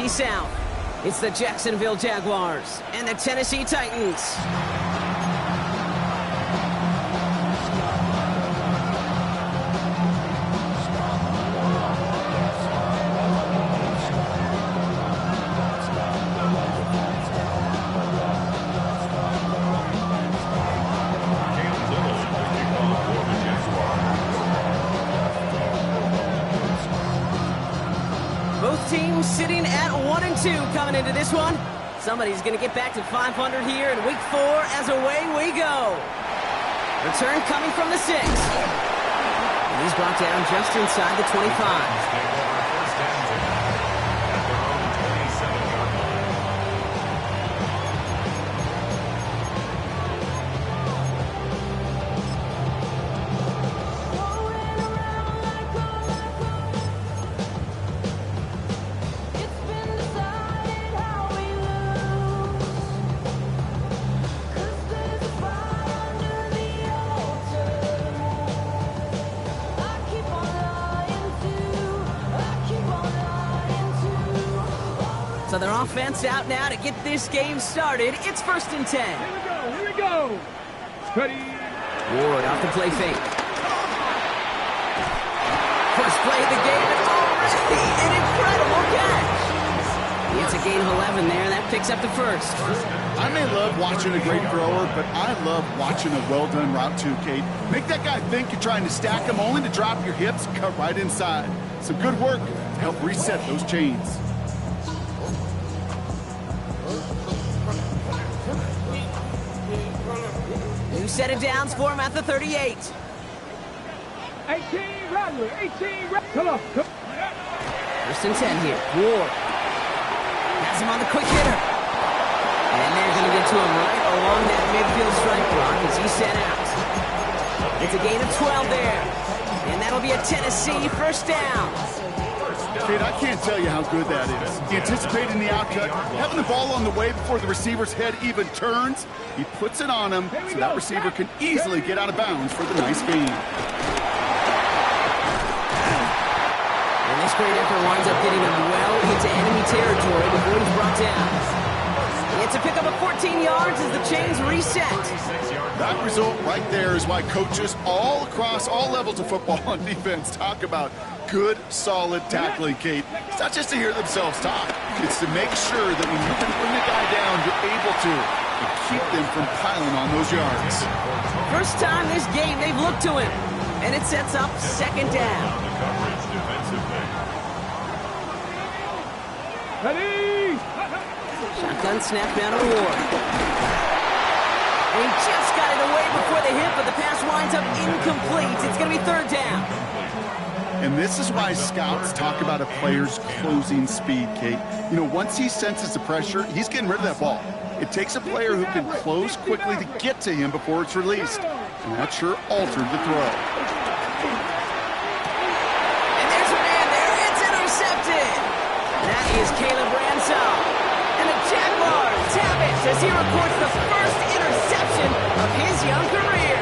NFC South. It's the Jacksonville Jaguars and the Tennessee Titans. Both teams sitting at 1-2 coming into this one. Somebody's going to get back to 500 here in week 4 as away we go. Return coming from the 6. And he's brought down just inside the 25. So their offense out now to get this game started. It's 1st and 10. Here we go. Ready. Ward off the play fake. First play of the game and already an incredible catch. It's a gain of 11 there. That picks up the first. I may love watching a great thrower, but I love watching a well-done route too, Kate. Make that guy think you're trying to stack him only to drop your hips and cut right inside. Some good work to help reset those chains. Set it downs for him at the 38. 18 Rattler, 18 Rattler. Come on. 1st and 10 here. Ward has him on the quick hitter. And they're going to get to him right along that midfield strike block as he's sent out. It's a gain of 12 there. And that'll be a Tennessee 1st down. Kate, I can't tell you how good that is. Anticipating the outcut, having the ball on the way before the receiver's head even turns. He puts it on him so that receiver can easily get out of bounds for the nice gain. And this great effort winds up getting him well into enemy territory before he's brought down. It's a pickup of 14 yards as the chains reset. That result right there is why coaches all across all levels of football on defense talk about good, solid tackling, Kate. It's not just to hear themselves talk. It's to make sure that when you can bring a guy down, you're able to and keep them from piling on those yards. First time this game they've looked to him, and it sets up 2nd down. Ready. Shotgun snap down to Ward. He just got it away before the hit, but the pass winds up incomplete. It's going to be 3rd down. And this is why scouts talk about a player's closing speed, Kate. You know, once he senses the pressure, he's getting rid of that ball. It takes a player who can close quickly to get to him before it's released. And that sure altered the throw. And there's a man there. It's intercepted. That is Caleb Ransom. And the Jaguars tap it as he records the first interception of his young career.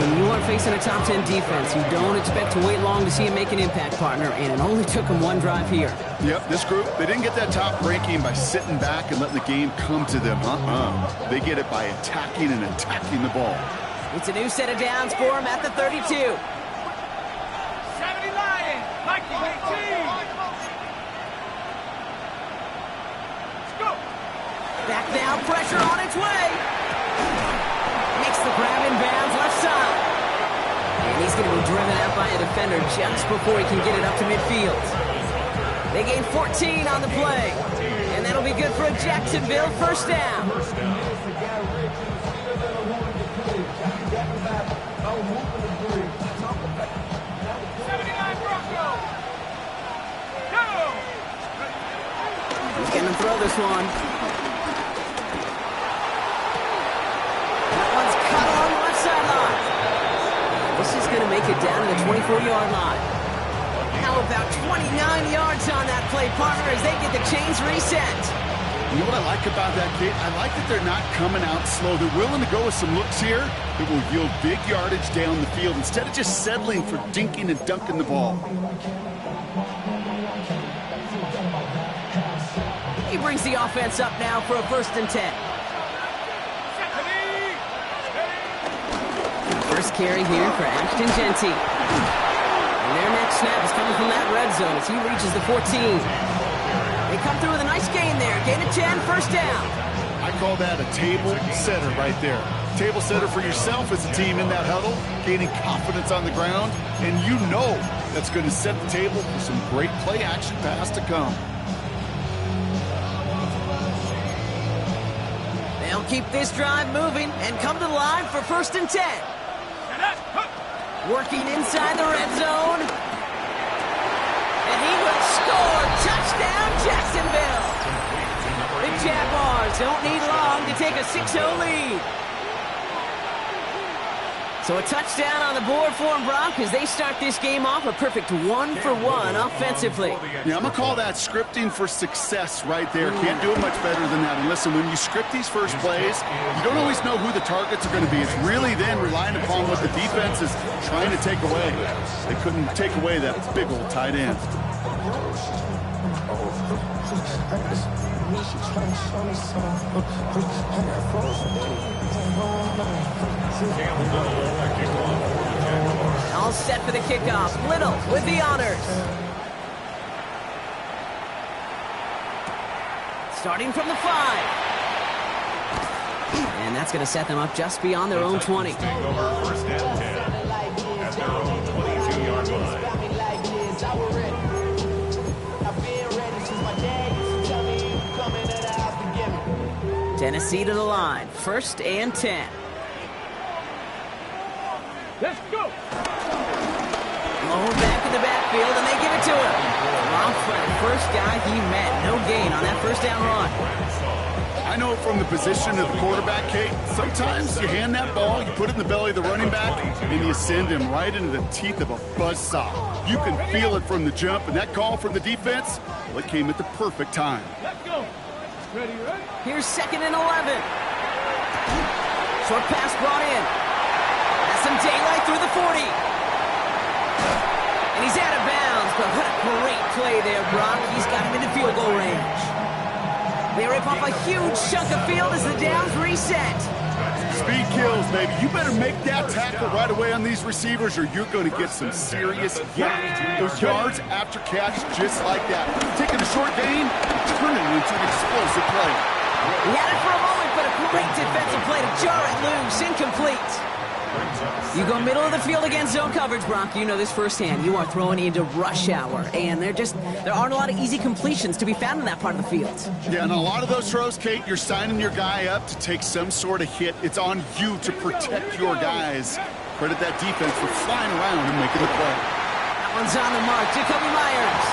When you are facing a top 10 defense, you don't expect to wait long to see him make an impact, partner, and it only took him 1 drive here. Yep, this group, they didn't get that top ranking by sitting back and letting the game come to them. They get it by attacking and attacking the ball. It's a new set of downs for him at the 32. 70 Lions, Mikey 18. Let's go. Back now, pressure on its way. Makes the grab in bounds left side. And he's going to be driven out by a defender just before he can get it up to midfield. They gain 14 on the play. And that'll be good for a Jacksonville 1st down. He's going to throw this one. That one's cut on the left sideline. This is going to make it down to the 24-yard line. How about 29 yards on that play, partner, as they get the chains reset. You know what I like about that, Kate? I like that they're not coming out slow. They're willing to go with some looks here that will yield big yardage down the field instead of just settling for dinking and dunking the ball. He brings the offense up now for a 1st and 10. First carry here for Ashton Genty. And their next snap is coming from that red zone as he reaches the 14. They come through with a nice gain there. Gain of 10, 1st down. I call that a table setter right there. Table setter for yourself as a team in that huddle, gaining confidence on the ground, and you know that's going to set the table for some great play-action pass to come. They'll keep this drive moving and come to the line for 1st and 10. Working inside the red zone. And he will score. Touchdown, Jacksonville. The Jaguars don't need long to take a 6-0 lead. So a touchdown on the board for them, Brock, as they start this game off a perfect 1-for-1 offensively. Yeah, I'm going to call that scripting for success right there. Can't do it much better than that. And listen, when you script these first plays, you don't always know who the targets are going to be. It's really then relying upon what the defense is trying to take away. They couldn't take away that big old tight end. All set for the kickoff. Little with the honors. Starting from the 5. And that's going to set them up just beyond their own 20. Over 1st and 10 at their own 22-yard line. Tennessee to the line. 1st and 10. Let's go. Low back in the backfield, and they give it to him. Off for the first guy he met. No gain on that 1st down run. I know from the position of the quarterback, Kate, sometimes you hand that ball, you put it in the belly of the running back, and you send him right into the teeth of a buzzsaw. You can feel it from the jump, and that call from the defense, well, it came at the perfect time. Let's go. Ready, ready? Here's 2nd and 11. Short pass brought in. Has some daylight through the 40. And he's out of bounds, but what a great play there, Brock. He's got him into field goal range. They rip off a huge chunk of field as the downs reset. Speed kills, baby. You better make that tackle right away on these receivers or you're going to get some serious those yards after catch just like that. Taking a short gain, turning it into an explosive play. He had it for a moment, but a great defensive play to jar it loose. Incomplete. You go middle of the field against zone coverage, Brock. You know this firsthand. You are throwing into rush hour, and there aren't a lot of easy completions to be found in that part of the field. Yeah, and a lot of those throws, Kate, you're signing your guy up to take some sort of hit. It's on you to protect your guys. Credit that defense for flying around and making the play. That one's on the mark. Jacoby Myers.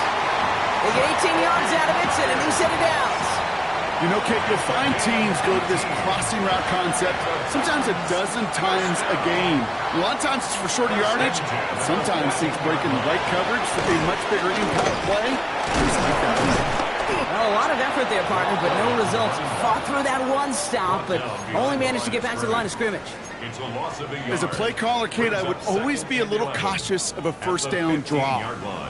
They get 18 yards out of it, and a new set of downs. You know, Kate, you'll find teams go to this crossing route concept sometimes a dozen times a game. A lot of times it's for shorter yardage. Sometimes things break in the right coverage for a much bigger impact play. Just like that. Well, a lot of effort there, partner, but no results. Fought through that one stop, but only managed to get back to the line of scrimmage. As a play caller, Kate, I would always be a little cautious of a 1st down draw.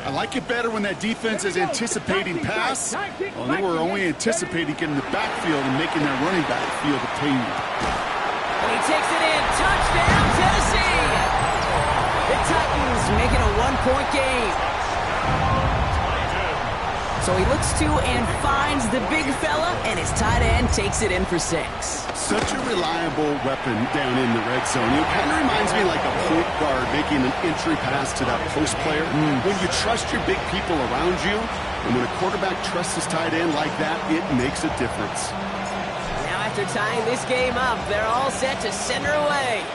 I like it better when that defense is anticipating pass. Well, they were only anticipating getting the backfield and making their running back feel the pain. And he takes it in. Touchdown, Tennessee! The Titans making a 1-point game. So he looks to and finds the big fella, and his tight end takes it in for 6. Such a reliable weapon down in the red zone. It kind of reminds me like a point guard making an entry pass to that post player. When you trust your big people around you, and when a quarterback trusts his tight end like that, it makes a difference. Now after tying this game up, they're all set to send her away.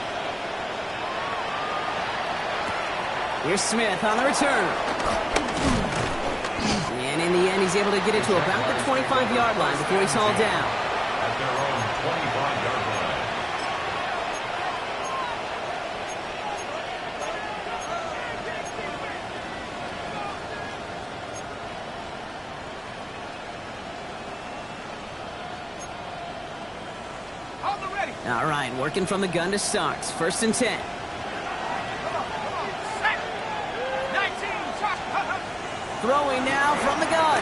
Here's Smith on the return. And in the end, he's able to get it to about the 25-yard line before he's hauled down. At their own 25-yard line. Hold the ready. All right, working from the gun to start. 1st and 10. Set. 19. Shot. Throwing now from the gun.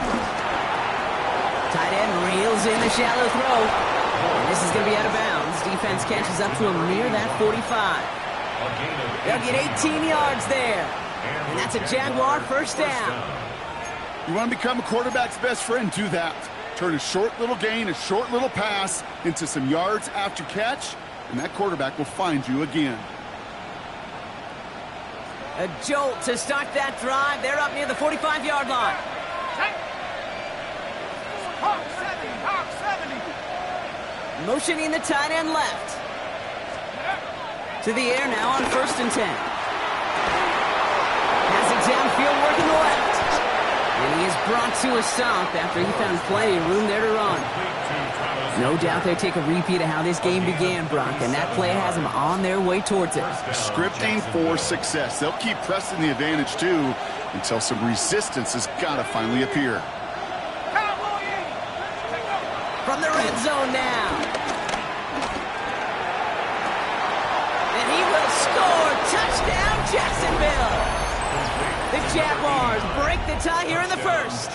Tight end reels in the shallow throw. And this is going to be out of bounds. Defense catches up to him near that 45. They'll get 18 yards there. And that's a Jaguar first down. You want to become a quarterback's best friend, do that. Turn a short little gain, a short little pass into some yards after catch, and that quarterback will find you again. A jolt to start that drive. They're up near the 45-yard line. Hawk 70. Motioning the tight end left. To the air now on 1st and 10. Passing downfield, working the left. And he is brought to a stop after he found plenty of room there to run. No doubt they take a repeat of how this game began, Brock, and that play has them on their way towards it. Scripting for success. They'll keep pressing the advantage, too, until some resistance has got to finally appear. From the red zone now. And he will score. Touchdown, Jacksonville. The Jaguars break the tie here in the first.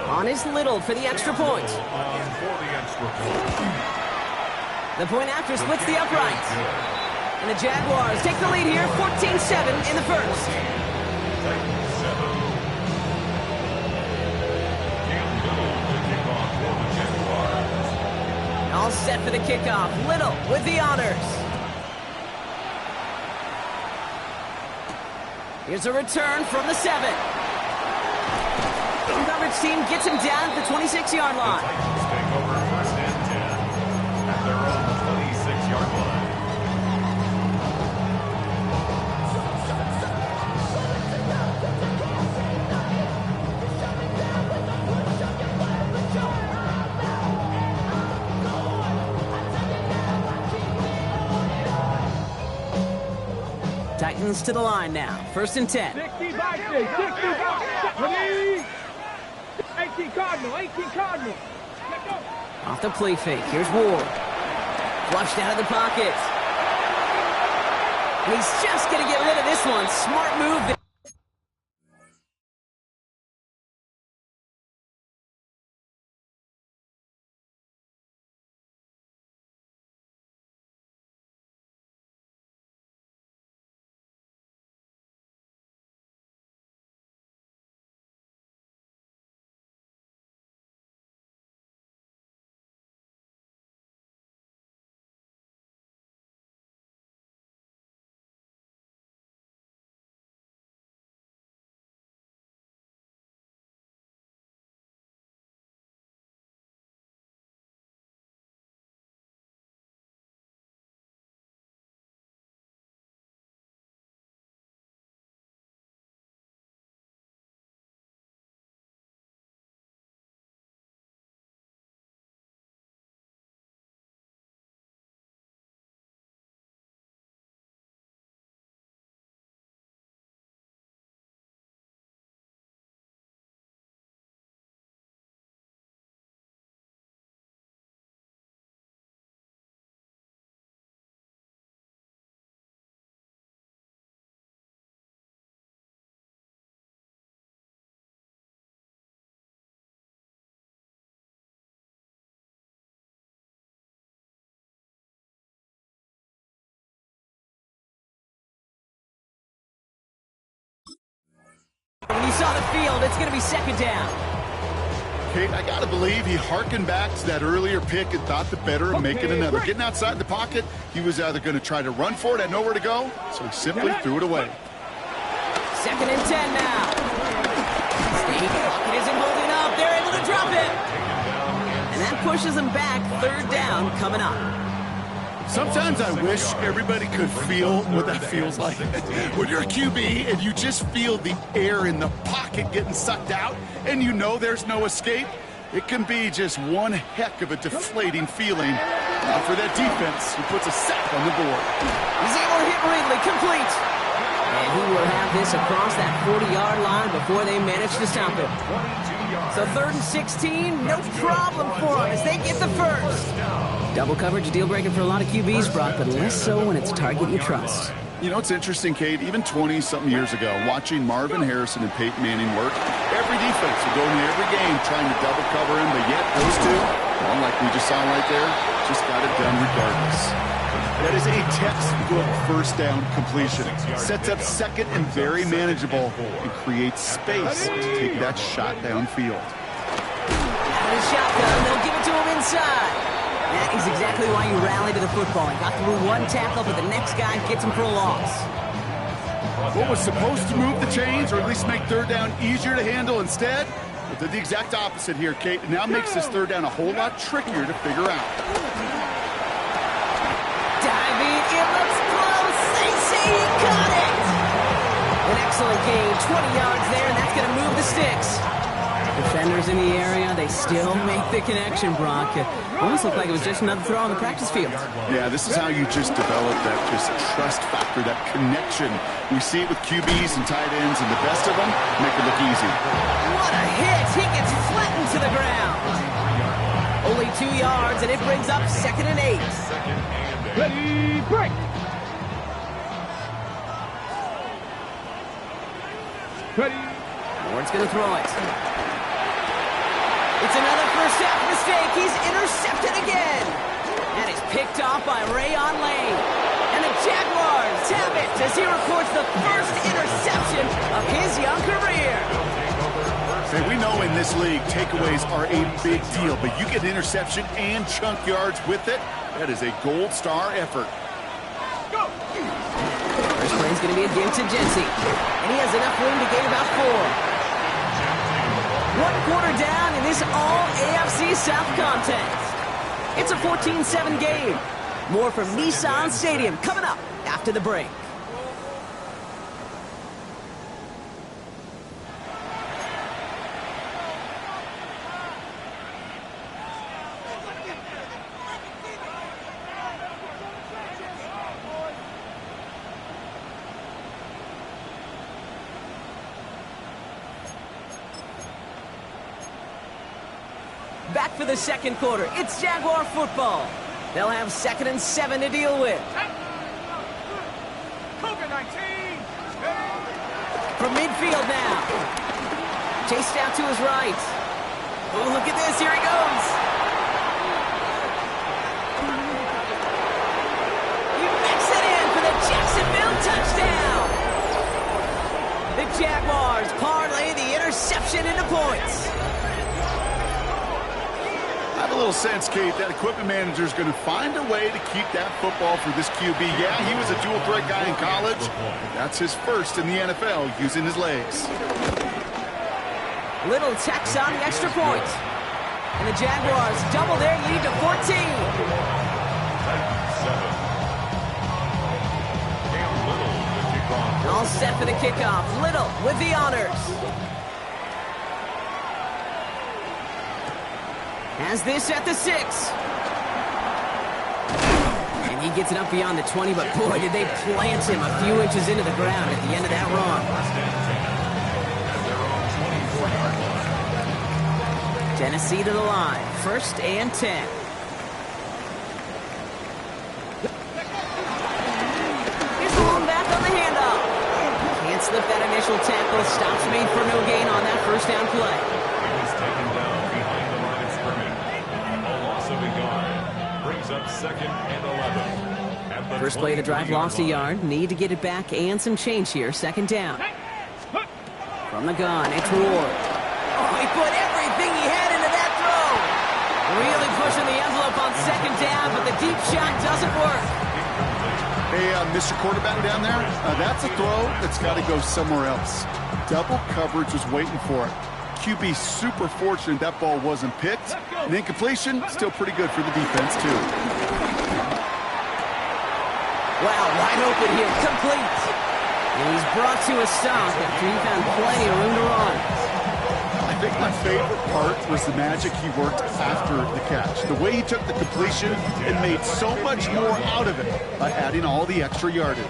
On his Little for the extra point. The point after splits the uprights. And the Jaguars take the lead here, 14-7 in the first. All set for the kickoff. Little with the honors. Here's a return from the 7. The coverage team gets him down at the 26-yard line. Take over 1st and 10 at their own 26-yard line. Titans to the line now. 1st and 10. 60 by 60 by 18 Cardinal. 18 Cardinal. Let's go. Off the play fake. Here's Ward. Flushed out of the pocket. And he's just going to get rid of this one. Smart move there. When you saw the field, it's going to be 2nd down. Kate, I got to believe he hearkened back to that earlier pick and thought the better of making another. Getting outside the pocket, he was either going to try to run for it, had nowhere to go, so he simply threw it away. 2nd and 10 now. State pocket isn't holding up. They're able to drop it. And that pushes them back. 3rd down coming up. Sometimes I wish everybody could feel what that feels like. When you're a QB and you just feel the air in the pocket getting sucked out and you know there's no escape, it can be just one heck of a deflating feeling. For that defense, who puts a sack on the board. He's able to hit Ridley, complete. And he will have this across that 40-yard line before they manage to stop him. So 3rd and 16, no problem for him as they get the first. Double coverage, deal breaker for a lot of QBs, Brock, but less so when it's a target you trust. You know, it's interesting, Kate, even 20-something years ago, watching Marvin Harrison and Peyton Manning work, every defense would go into every game trying to double cover him, but yet those to, well, like we just saw right there, just got it done regardless. That is a textbook first down completion. Sets up second and very manageable and creates space to take that shot downfield. Out of the shotgun, they'll give it to him inside. That is exactly why you rally to the football. He got through one tackle, but the next guy gets him for a loss. What was supposed to move the chains, or at least make third down easier to handle instead, well, did the exact opposite here, Kate. It now makes this third down a whole lot trickier to figure out. Diving, it looks close. They say he caught it. An excellent gain, 20 yards there, and that's going to move the sticks. Defenders in the area, they still make the connection, Brock. It almost looked like it was just another throw on the practice field. Yeah, this is how you just develop that just trust factor, that connection. We see it with QBs and tight ends, and the best of them make it look easy. What a hit! He gets flattened to the ground. Only 2 yards, and it brings up 2nd and 8. Ready, break. Ready. Ward's going to throw it. It's another first half mistake. He's intercepted again. And is picked off by Rayon Lane. And the Jaguars have it as he records the first interception of his young career. Hey, we know in this league, takeaways are a big deal, but you get interception and chunk yards with it, that is a gold star effort. Go. First play is going to be a give to Jency. And he has enough room to gain about 4. 1 quarter down in this all-AFC South contest. It's a 14-7 game. More from Nissan Stadium coming up after the break. Back for the second quarter. It's Jaguar football. They'll have 2nd and 7 to deal with. COVID-19. From midfield now. Chased out to his right. Oh, look at this. Here he goes. He mixed it in for the Jacksonville touchdown. The Jaguars parlay the interception into points. I have a little sense, Kate, that equipment manager is going to find a way to keep that football for this QB. Yeah, he was a dual threat guy in college. That's his first in the NFL, using his legs. Little tacks on the extra point. And the Jaguars double their lead to 14. All set for the kickoff. Little with the honors. Has this at the 6. And he gets it up beyond the 20, but boy, did they plant him a few inches into the ground at the end of that run. Tennessee to the line. 1st and 10. Here's the long back on the handoff. Can't slip that initial tackle. Stops made for no gain on that first down play. Up 2nd and 11. First play of the drive lost a yard. Need to get it back and some change here. 2nd down. From the gun, it's Ward. Oh, he put everything he had into that throw. Really pushing the envelope on 2nd down, but the deep shot doesn't work. Hey, Mr. Quarterback down there, that's a throw that's got to go somewhere else. Double coverage was waiting for it. QB super fortunate that ball wasn't picked. And incompletion, still pretty good for the defense, too. Wow, wide open here, complete. And he's brought to a stop after he found plenty of room to run. I think my favorite part was the magic he worked after the catch. The way he took the completion and made so much more out of it by adding all the extra yardage.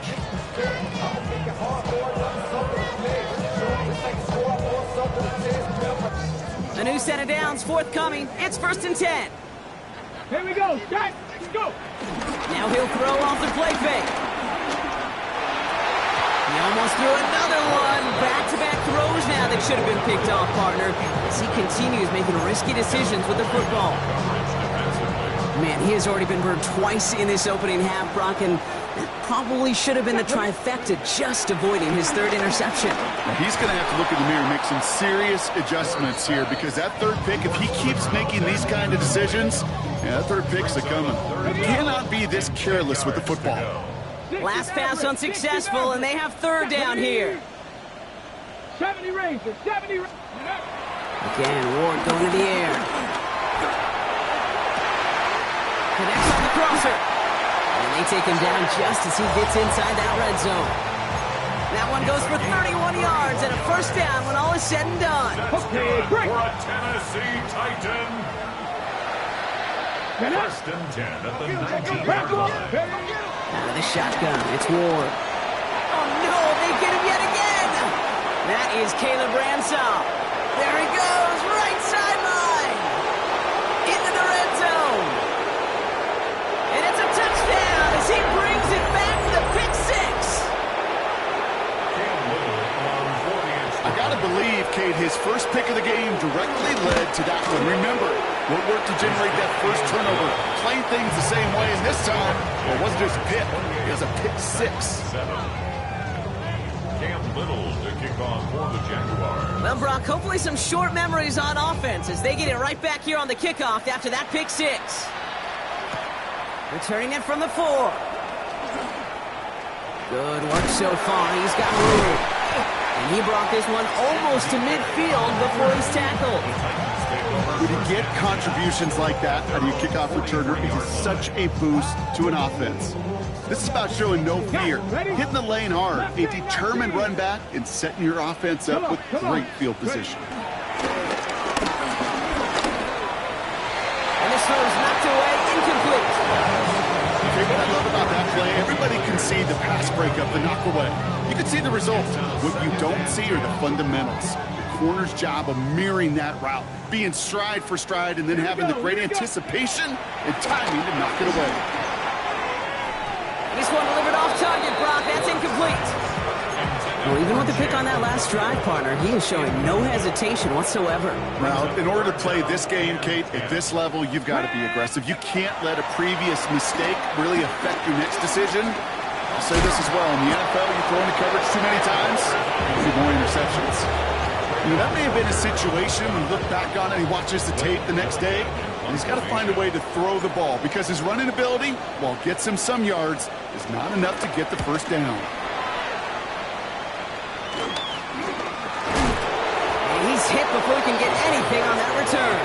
A new set of downs forthcoming. It's 1st and 10. Here we go. Guys, let's go. Now he'll throw off the play fake. He almost threw another one. Back-to-back throws now that should have been picked off, partner, as he continues making risky decisions with the football. Man, he has already been burned twice in this opening half, Brock, and that probably should have been the trifecta, just avoiding his third interception. He's going to have to look in the mirror and make some serious adjustments here, because that third pick, if he keeps making these kind of decisions, yeah, that third pick's a-coming. He cannot be this careless with the football. Last pass unsuccessful, and they have third down here. 70 Rangers, 70 Rangers. Again, Ward going to the air. Connects on the crosser. And they take him down just as he gets inside that red zone. That one goes for 31 yards and a first down when all is said and done. Okay, great. For a Tennessee Titan. First and 10 at the 19-yard line. Out of the shotgun, it's Ward. Oh no, they get him yet again. That is Caleb Ransall. There he goes, right sideline. Into the red zone. And it's a touchdown as he brings it back to the pick six. I gotta believe, Kate, his first pick of the game directly led to that one. Remember, what worked to generate that first turnover? Playing things the same way, and this time, well, it wasn't just a pick, it was a pick six. Cam Little to kick off for the Jaguars. Well, Brock, hopefully some short memories on offense as they get it right back here on the kickoff after that pick six. Returning it from the 4. Good work so far. He's got room. And he brought this one almost to midfield before he's tackled. When you get contributions like that out of your kickoff returner, it is such a boost to an offense. This is about showing no fear, hitting the lane hard, a determined run back, and setting your offense up with great field position. And this throw is knocked away, incomplete. Okay, what I love about that play, everybody can see the pass breakup, the knock away. You can see the result. What you don't see are the fundamentals. The corner's job of mirroring that route, being stride for stride, and then having the great anticipation and timing to knock it away. This one delivered off target, Brock. That's incomplete. Well, even with the pick on that last drive, partner, he is showing no hesitation whatsoever. Well, in order to play this game, Kate, at this level, you've got to be aggressive. You can't let a previous mistake really affect your next decision. I'll say this as well. In the NFL, you throw into coverage too many times, you get more interceptions. You know, that may have been a situation when you look back on it and he watches the tape the next day, and he's got to find a way to throw the ball because his running ability, while it gets him some yards, is not enough to get the first down. And he's hit before he can get anything on that return.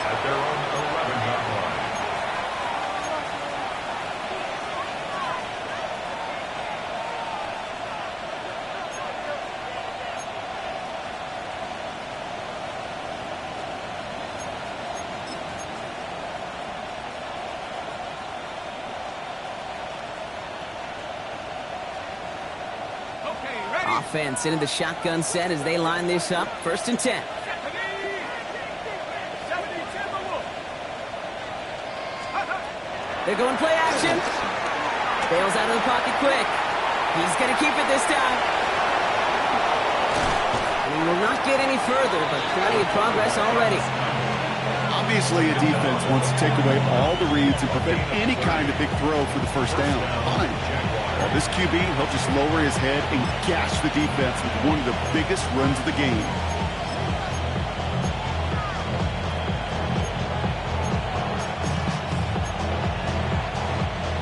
At their own 11-yard line. Offense into the shotgun set as they line this up. First and 10. They're going play action. Bails out of the pocket quick. He's going to keep it this time. And he will not get any further, but plenty of progress already. Obviously, a defense wants to take away all the reads and prevent any kind of big throw for the first down. Fine. Well, this QB, he'll just lower his head and gash the defense with one of the biggest runs of the game.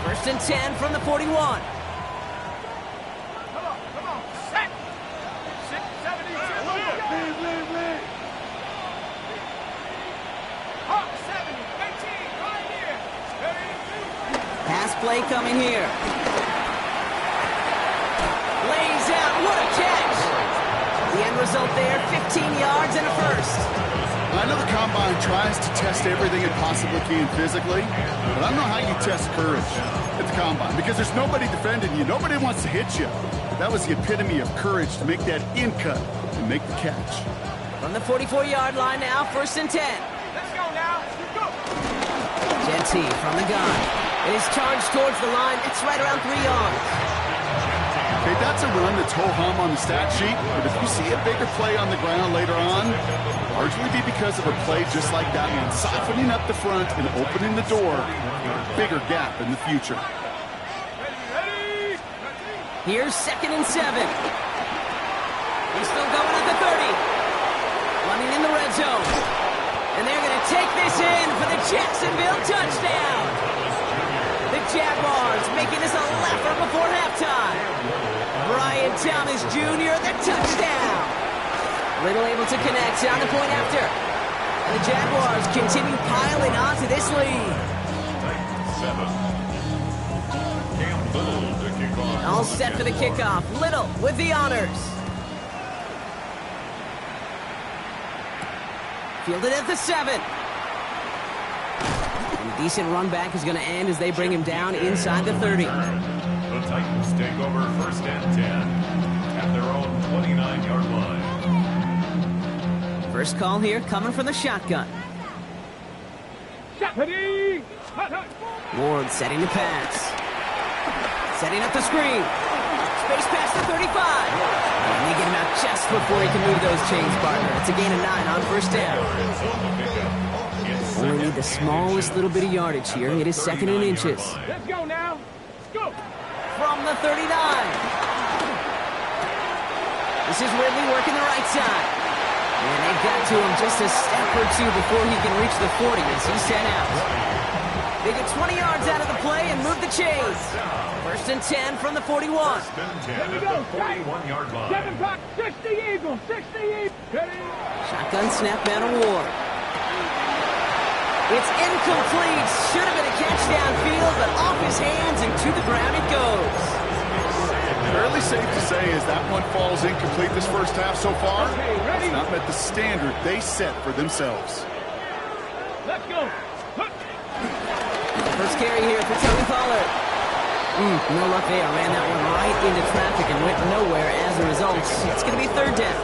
First and 10 from the 41. Come on, set. 672. Lead. Hawk 70, 18, right here. Pass play coming here. Lays out, what a catch! The end result there, 15 yards and a first. I know the Combine tries to test everything it possibly can physically, but I don't know how you test courage at the Combine, because there's nobody defending you. Nobody wants to hit you. But that was the epitome of courage to make that in cut and make the catch. From the 44-yard line now, first and 10. Let's go now. Let's go. Jetty from the gun. It is charged towards the line. It's right around 3 yards. Okay, that's a run that's ho-hum on the stat sheet, but if you see a bigger play on the ground later on, largely be because of a play just like that one, softening up the front and opening the door for a bigger gap in the future. Here's 2nd and 7. He's still going at the 30. Running in the red zone. And they're going to take this in for the Jacksonville touchdown. The Jaguars making this a laugher before halftime. Brian Thomas Jr., the touchdown. Little able to connect on the point after. And the Jaguars continue piling on to this lead. All set for the kickoff. Little with the honors. Fielded at the 7. And a decent run back is going to end as they bring him down inside the 30. The Titans take over 1st and 10 at their own 29-yard line. First call here coming from the shotgun. Ward setting the pass. Setting up the screen. Space pass to 35. And they get him out just before he can move those chains, partner. It's a gain of 9 on 1st down. Only need the smallest little bit of yardage here. It is 2nd and inches. Let's go now. Go. From the 39. This is Ridley working the right side. And they got to him just a step or two before he can reach the 40 as he's sent out. They get 20 yards out of the play and move the chains. 1st and 10 from the 41. Here we go. 41-yard line. 7 back. 60 Eagles. 60 Eagles. Ready? Shotgun snap down to Ward. It's incomplete. Should have been a catch downfield, but off his hands and to the ground it goes. Fairly safe to say as that one falls incomplete this first half so far. Okay, ready? It's not met the standard they set for themselves. Let's go. First carry here for Tony Pollard. No luck there. Ran that one right into traffic and went nowhere as a result. It's going to be 3rd down.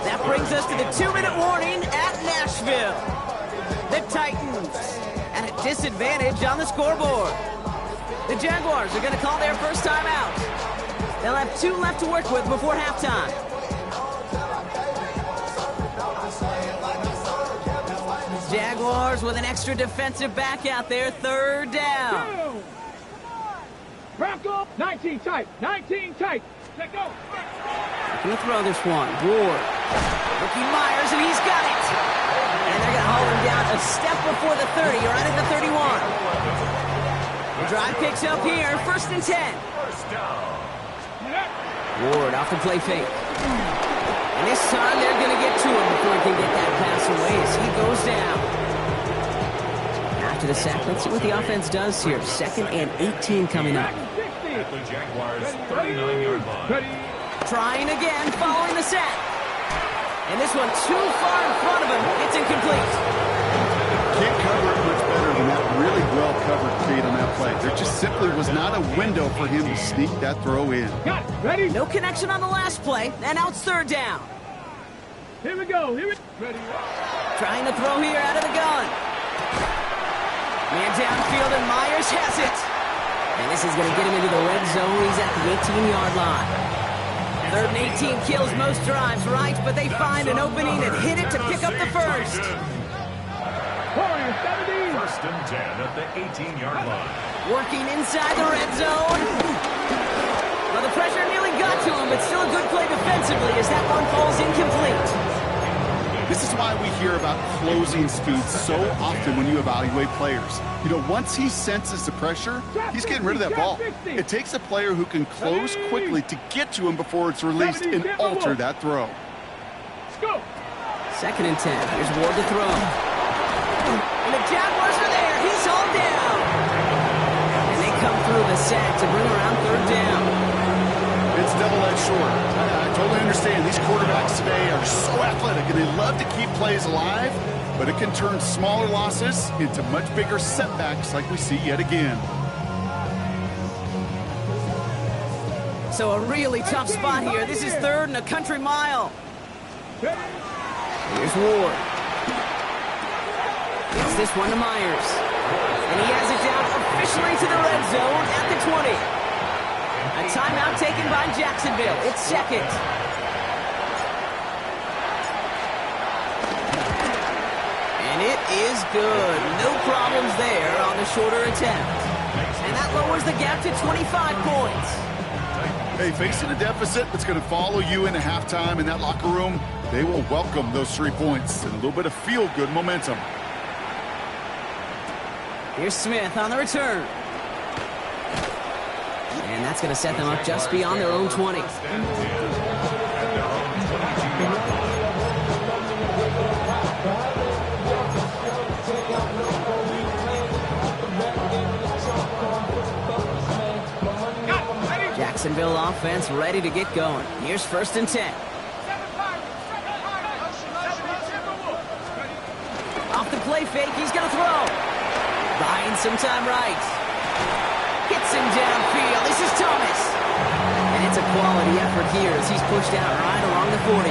That brings us to the 2-minute warning at Nashville. The Titans at a disadvantage on the scoreboard. The Jaguars are going to call their first time out. They'll have 2 left to work with before halftime. Jaguars with an extra defensive back out there. 3rd down. Bronco. 19 tight. 19 tight. Let's go. Gonna throw this one. Ward. Rookie Myers, and he's got it. And they're going to haul him down a step before the 30, right at the 31. The drive picks up here. 1st and 10. Ward off the play fake. And this time they're going to get to him before he can get that pass away as he goes down. After the sack, let's see what the offense does here. 2nd and 18 coming up. At the Jaguars' 39-yard line. Trying again following the sack. And this one too far in front of him. It's incomplete. Can't cover it much better than that really well-covered feed on that play. There just simply was not a window for him to sneak that throw in. Got it. Ready? No connection on the last play, and now it's 3rd down. Here we go. Here we Ready. Trying to throw here out of the gun. Man downfield, and Myers has it. And this is going to get him into the red zone. He's at the 18-yard line. 3rd and 18 kills most drives, right? But they find an opening and hit it to pick up the first. 1st and 10 at the 18-yard line. Working inside the red zone. Well, the pressure nearly got to him, but still a good play defensively as that one falls incomplete. This is why we hear about closing speed so often when you evaluate players. You know, once he senses the pressure, he's getting rid of that ball. It takes a player who can close quickly to get to him before it's released and alter that throw. 2nd and 10. Here's Ward to throw. And the Jaguars are there. He's all down. And they come through the sack to bring around 3rd down. It's double-edged sword. I totally understand. These quarterbacks today are so athletic, and they love to keep plays alive, but it can turn smaller losses into much bigger setbacks like we see yet again. So a really tough spot here. This is 3rd and a country mile. Here's Ward. Gets this one to Myers. And he has it down officially to the red zone at the 20. A timeout taken by Jacksonville. It's second. And it is good. No problems there on the shorter attempt. And that lowers the gap to 25 points. Hey, facing a deficit that's going to follow you into halftime in that locker room, they will welcome those 3 points and a little bit of feel-good momentum. Here's Smith on the return. And that's going to set them up just beyond their own 20. Jacksonville offense ready to get going. Here's 1st and 10. Off the play fake, he's going to throw. Buying some time right. Hits him downfield. This is Thomas. And it's a quality effort here as he's pushed out right along the 40.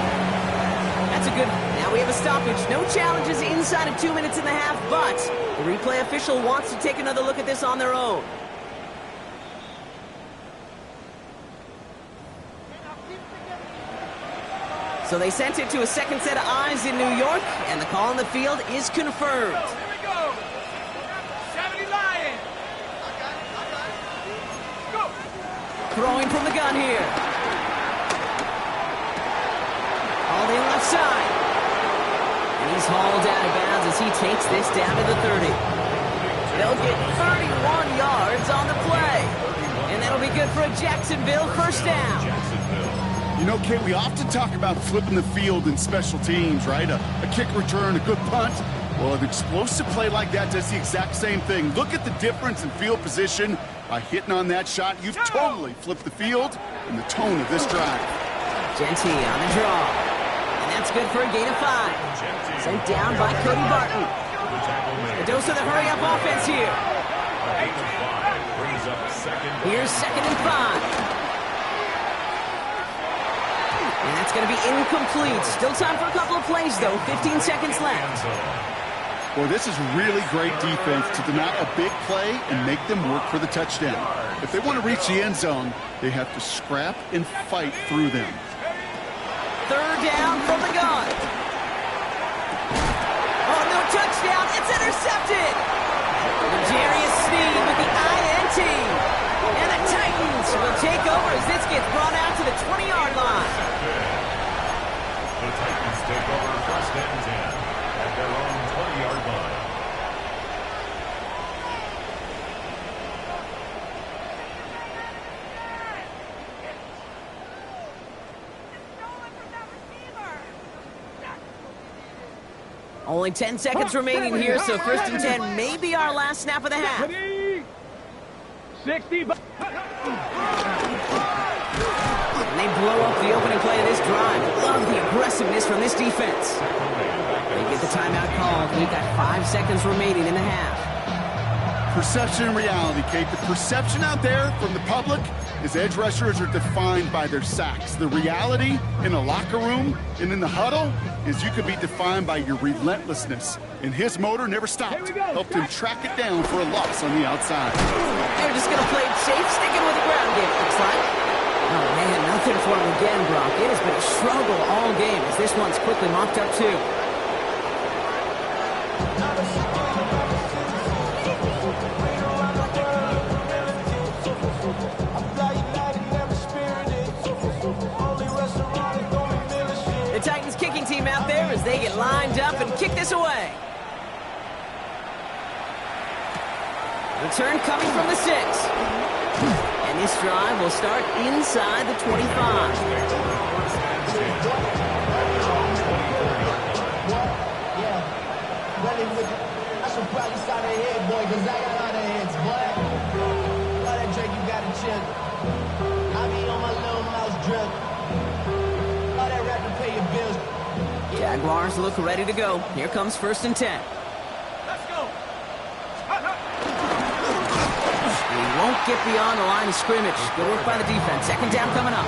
That's a good... Now we have a stoppage. No challenges inside of 2 minutes and a half, but the replay official wants to take another look at this on their own. So they sent it to a second set of eyes in New York, and the call on the field is confirmed. Here we go. 70 Lions. Go. Throwing from the gun here. All the left side. And he's hauled out of bounds as he takes this down to the 30. They'll get 31 yards on the play. And that'll be good for a Jacksonville first down. You know, Kate, we often talk about flipping the field in special teams, right? A kick return, a good punt. Well, an explosive play like that does the exact same thing. Look at the difference in field position. By hitting on that shot, you've totally flipped the field and the tone of this drive. Genty on the draw. And that's good for a gain of 5. Sent down by Cody Barton. A dose of the hurry-up offense here. Here's 2nd and 5. And that's going to be incomplete. Still time for a couple of plays, though. 15 seconds left. Boy, this is really great defense to deny a big play and make them work for the touchdown. If they want to reach the end zone, they have to scrap and fight through them. 3rd down from the gun. Oh, no touchdown. It's intercepted. Jarius Sneed with the INT. And the Titans will take over as this gets brought out to the 20-yard line. The Titans take over 1st and 10 at their own 20-yard line. Only 10 seconds remaining here, so 1st and 10 may be our last snap of the half. 60. And they blow up the opening play of this drive. Love the aggressiveness from this defense. They get the timeout called. We've got 5 seconds remaining in the half. Perception and reality, Kate. The perception out there from the public is edge rushers are defined by their sacks. The reality in a locker room and in the huddle is you could be defined by your relentlessness. And his motor never stopped. Helped him track it down for a loss on the outside. They're just going to play it safe, sticking with the ground game, looks like. Oh, man, nothing for him again, Brock. It has been a struggle all game as this one's quickly mopped up, too. The Titans kicking team out there as they get lined up and kick this away. Return coming from the 6. And this drive will start inside the 25. I should probably start a head, boy, because I got all the heads, boy. All that Drake, you got to chill. I be on my little mouse drip. All that rap to pay your bills. Jaguars look ready to go. Here comes 1st and 10. Let's go. He won't get beyond the line of scrimmage. Good work by the defense. 2nd down coming up.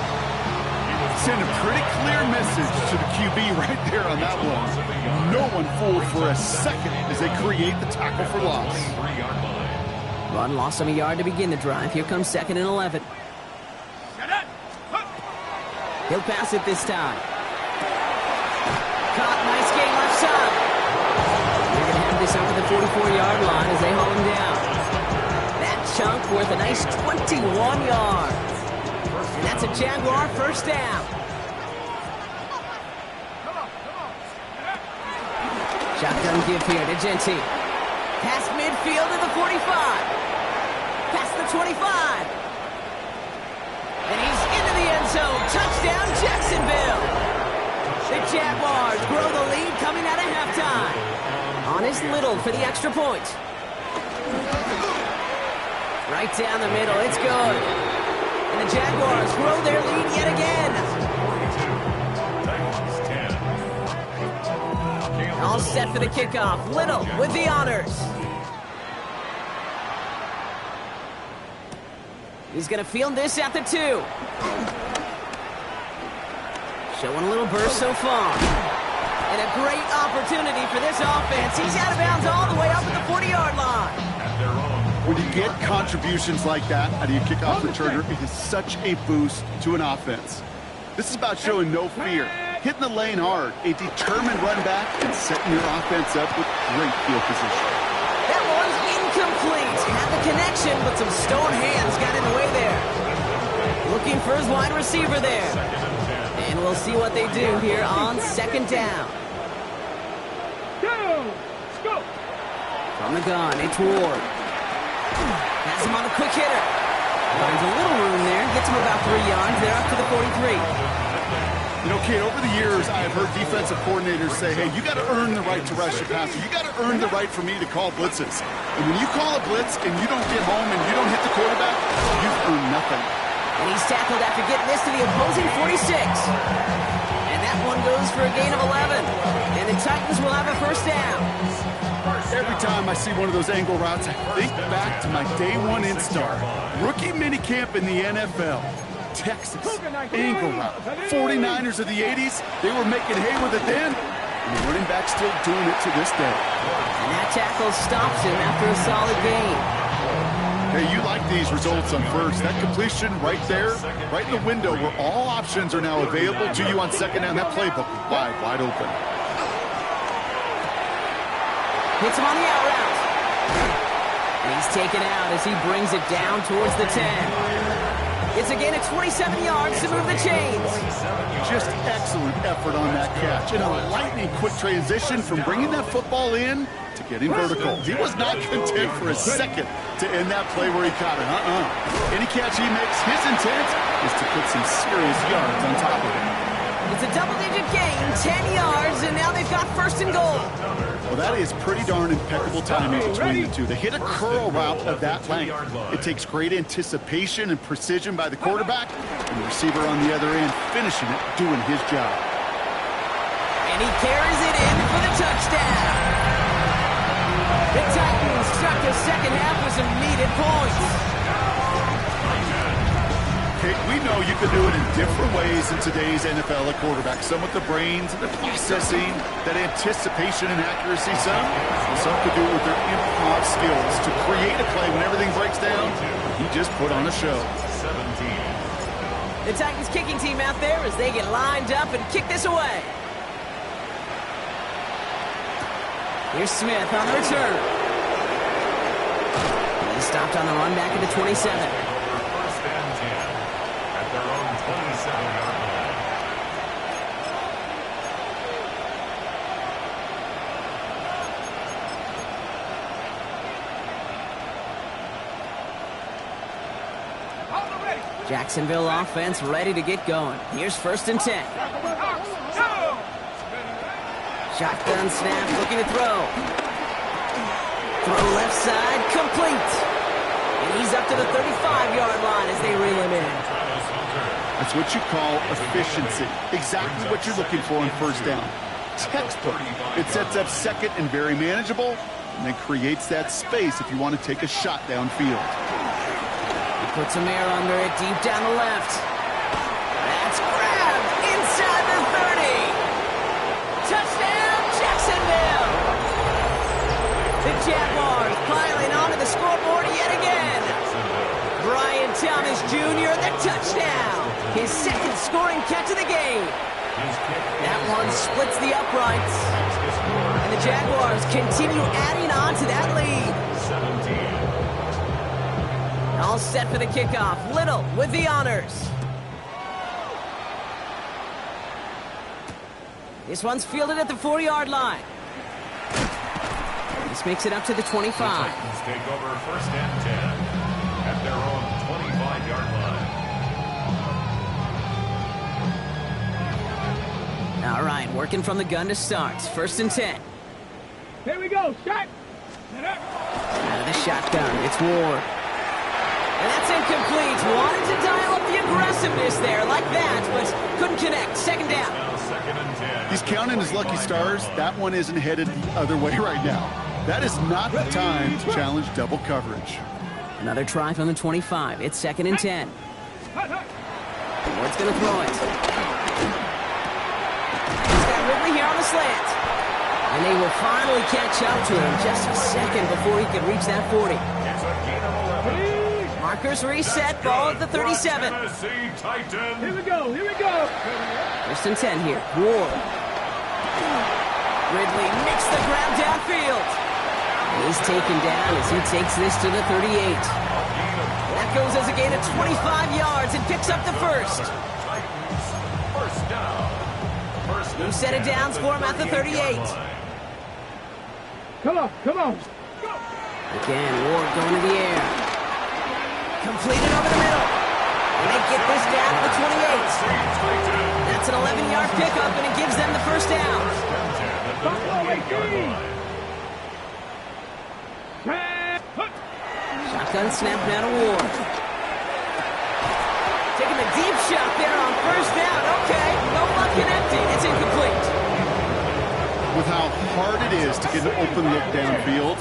Send a pretty clear message to the QB right there on that one. No No one fooled for a second as they create the tackle for loss. 3-yard line. Run lost him a yard to begin the drive. Here comes 2nd and 11. He'll pass it this time. Caught, nice gain left side. They're going to have this over the 44-yard line as they haul him down. That chunk worth a nice 21 yards. And that's a Jaguar first down. Shotgun give here to Genty. Past midfield to the 45. Past the 25. And he's into the end zone. Touchdown, Jacksonville. The Jaguars grow the lead coming out of halftime. On is Little for the extra point. Right down the middle. It's good. And the Jaguars grow their lead yet again. All set for the kickoff. Little with the honors. He's going to field this at the 2. Showing a little burst so far. And a great opportunity for this offense. He's out of bounds all the way up at the 40-yard line. When you get contributions like that out of your kickoff returner, it is such a boost to an offense. This is about showing no fear, hitting the lane hard, a determined run back, and setting your offense up with great field position. That one's incomplete. Had the connection, but some stone hands got in the way there. Looking for his wide receiver there. And we'll see what they do here on 2nd down. Go! From the gun, it's Ward. Has him on a quick hitter. Finds a little room there. Gets him about 3 yards. They're up to the 43. You know, Kate, over the years, I've heard defensive coordinators say, hey, you got to earn the right to rush your passer. You got to earn the right for me to call blitzes. And when you call a blitz and you don't get home and you don't hit the quarterback, you've earned nothing. And he's tackled after getting this to the opposing 46. And that one goes for a gain of 11. And the Titans will have a first down. Every time I see one of those angle routes, I think back to my day one install. Rookie minicamp in the NFL. Texas, angle route. 49ers of the 80s, they were making hay with it then. And the running back's still doing it to this day. And that tackle stops him after a solid gain. Hey, you like these results on first. That completion right there, right in the window where all options are now available to you on 2nd down. That playbook wide open. Hits him on the out route. And he's taken out as he brings it down towards the 10. It's a gain of 27 yards to move the chains. Just excellent effort on that catch. And a lightning quick transition from bringing that football in to getting vertical. He was not content for a second to end that play where he caught it. Any catch he makes, his intent is to put some serious yards on top of it. It's a double-digit gain, 10 yards, and now they've got 1st and goal. Well, that is pretty darn impeccable timing between the two. They hit a curl route of that length. It takes great anticipation and precision by the quarterback, and the receiver on the other end finishing it, doing his job. And he carries it in for the touchdown. The Titans struck the second half with some needed points. Okay, we know you can do it in different ways in today's NFL at quarterback. Some with the brains, the processing, that anticipation and accuracy. Some could do it with their improv skills to create a play when everything breaks down. He just put on a show. 17. The Titans kicking team out there as they get lined up and kick this away. Here's Smith on the return. He's stopped on the run back at the 27. First and 10 at their own 27-yard line. Jacksonville offense ready to get going. Here's 1st and 10. Shotgun snap, looking to throw. Throw left side, complete. And he's up to the 35-yard line as they reel him in. That's what you call efficiency. Exactly what you're looking for on 1st down. Textbook. It sets up 2nd and very manageable, and then creates that space if you want to take a shot downfield. Put some air under it, deep down the left. That's grabbed inside the 30. Touchdown, Jacksonville! Thomas Jr., the touchdown. His second scoring catch of the game. That one splits the uprights. And the Jaguars continue adding on to that lead. 17. All set for the kickoff. Little with the honors. This one's fielded at the 4-yard line. This makes it up to the 25. The Titans take over first and 10 at their own 25-yard line. All right, working from the gun to start. First and 10. Here we go, shot. Out of the shotgun, it's Ward. And that's incomplete. Wanted to dial up the aggressiveness there like that, but couldn't connect. Second down. Now second and 10. He's counting his lucky stars. That one isn't headed the other way right now. That is not the time to challenge double coverage. Another try from the 25. It's second and 10. Ward's going to throw it. He's got Ridley here on the slant. And they will finally catch up to him just a second before he can reach that 40. It's a gain of 11. Markers reset, ball at the 37. Tennessee Titans. Here we go, here we go. First and 10 here. Ward. Ridley nicks the ground downfield. He's taken down as he takes this to the 38. That goes as a gain of 25 yards and picks up the first. Titans first down. First New set of downs for him at the 38. Come on, come on. Again, Ward going to the air. Completed over the middle. And they get this down to the 28. That's an 11-yard pickup, and it gives them the first down. Shotgun snap now to Ward. Taking the deep shot there on first down. Okay, no luck connecting. It's incomplete. With how hard it is to get an open look downfield,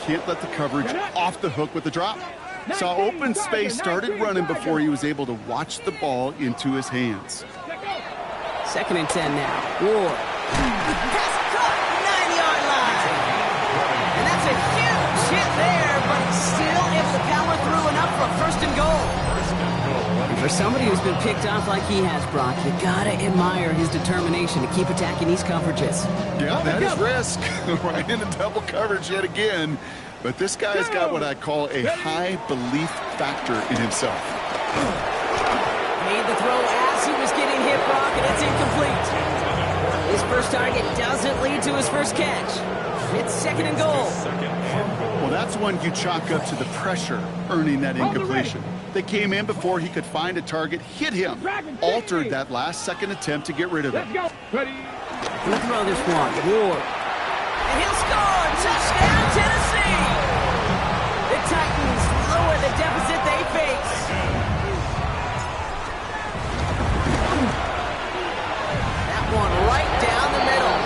can't let the coverage off the hook with the drop. Saw open space, started running before he was able to watch the ball into his hands. Second and 10 now. Ward. Pass caught, 9-yard line. And that's a huge hit there, but he's still able to power through enough for a first and goal. And for somebody who's been picked off like he has, Brock, you gotta admire his determination to keep attacking these coverages. Yeah, that is risk. Right into double coverage yet again. But this guy's got what I call a high belief factor in himself. Made the throw as he was getting hit, Brock, and it's incomplete. His first target doesn't lead to his first catch. It's second and goal. Well, that's one you chalk up to the pressure earning that incompletion. They came in before he could find a target, hit him, altered that last-second attempt to get rid of it. Let's go. Ready. Gonna throw this one. Ward. And he'll score! Touchdown, Tennessee! The Titans lower the deficit they face. That one right down the middle.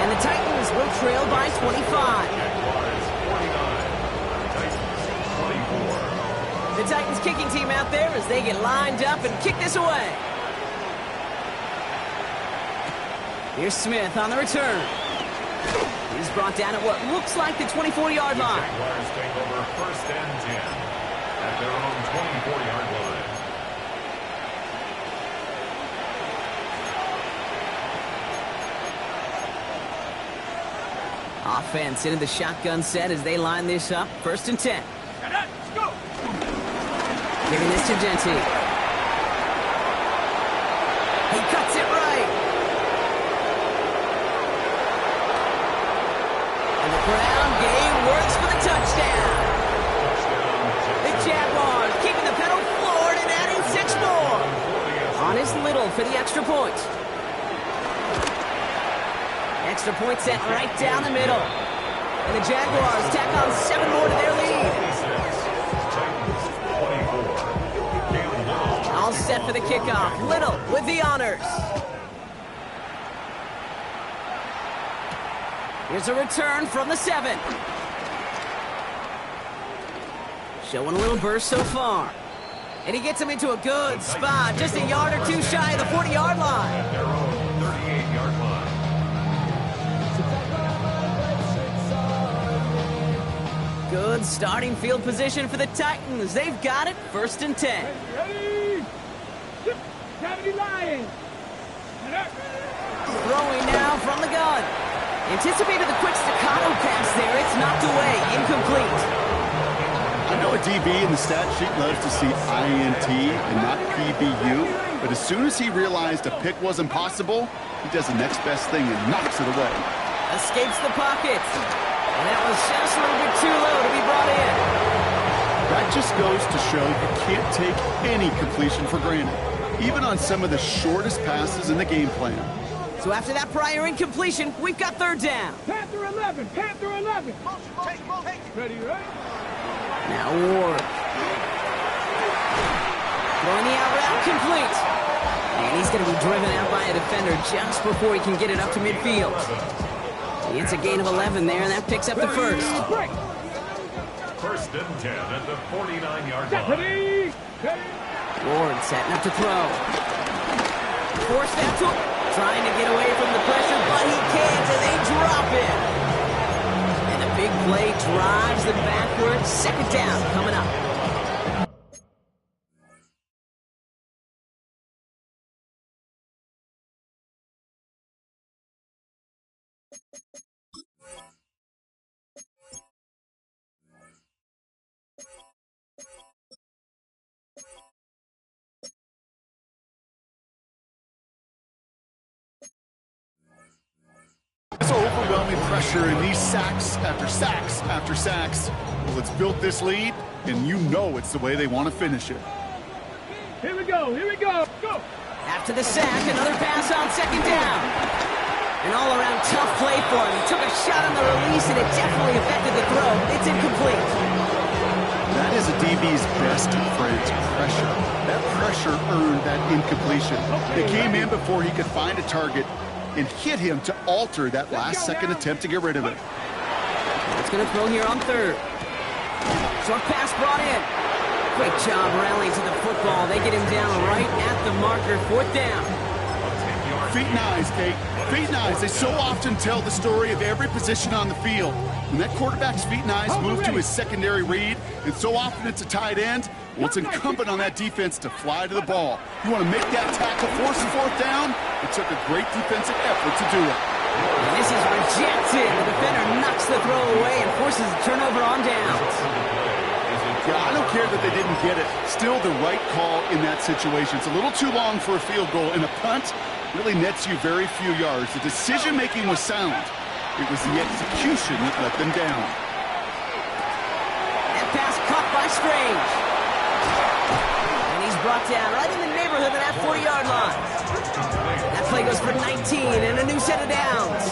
And the Titans will trail by 25. Jaguars 49. Titans 24. The Titans kicking team out there as they get lined up and kick this away. Here's Smith on the return. He's brought down at what looks like the 24-yard line. Jaguars take over first and 10 at their own 24-yard line. Offense into the shotgun set as they line this up. First and 10. Let's go. Giving this to Genty. He cuts it right. And the ground game works for the touchdown. The Jaguars keeping the pedal floored and adding 6 more. On his Little for the extra point. Extra point set right down the middle. And the Jaguars tack on 7 more to their lead. All set for the kickoff. Little with the honors. Here's a return from the 7. Showing a little burst so far. And he gets him into a good spot, just a yard or two shy of the 40-yard line. At their own 38-yard line. Good starting field position for the Titans. They've got it, 1st and 10. Ready? 70 Lions. Throwing now from the gun. Anticipated the quick staccato pass there. It's knocked away. Incomplete. I know a DB in the stat sheet loves to see INT and not PBU, but as soon as he realized a pick wasn't possible, he does the next best thing and knocks it away. Escapes the pocket. And that was just a little bit too low to be brought in. That just goes to show you can't take any completion for granted, even on some of the shortest passes in the game plan. So after that prior incompletion, we've got 3rd down. Panther 11, Panther 11. Ready, right? Now Ward. Throwing the out route complete. And he's going to be driven out by a defender just before he can get it up to midfield. It's a gain of 11 there, and that picks up the 1st. 1st and 10 at the 49-yard line. Ready? Ward setting up to throw. Forced that to trying to get away from the pressure, but he can't, and they drop it. And a big play drives them backward. 2nd down coming up. It's overwhelming pressure and these sacks after sacks after sacks. Well, it's built this lead, and you know it's the way they want to finish it. Here we go, go! After the sack, another pass on 2nd down. An all-around tough play for him. He took a shot on the release, and it definitely affected the throw. It's incomplete. That is a DB's best friend, pressure. That pressure earned that incompletion. It came in before he could find a target and hit him to alter that last-second attempt to get rid of it. It's going to throw here on 3rd. Short pass brought in. Great job rallying to the football. They get him down right at the marker. 4th down. Feet and eyes, Kate. Feet and eyes. They so often tell the story of every position on the field. When that quarterback's feet and eyes move to his secondary read, and so often it's a tight end, well, it's incumbent on that defense to fly to the ball. You want to make that tackle, force the 4th down? It took a great defensive effort to do it. And this is rejected. The defender knocks the throw away and forces a turnover on downs. Yeah, I don't care that they didn't get it. Still the right call in that situation. It's a little too long for a field goal, and a punt really nets you very few yards. The decision-making was sound. It was the execution that let them down. That pass caught by Strange. And he's brought down right in the neighborhood of that 40-yard line. That play goes for 19 and a new set of downs.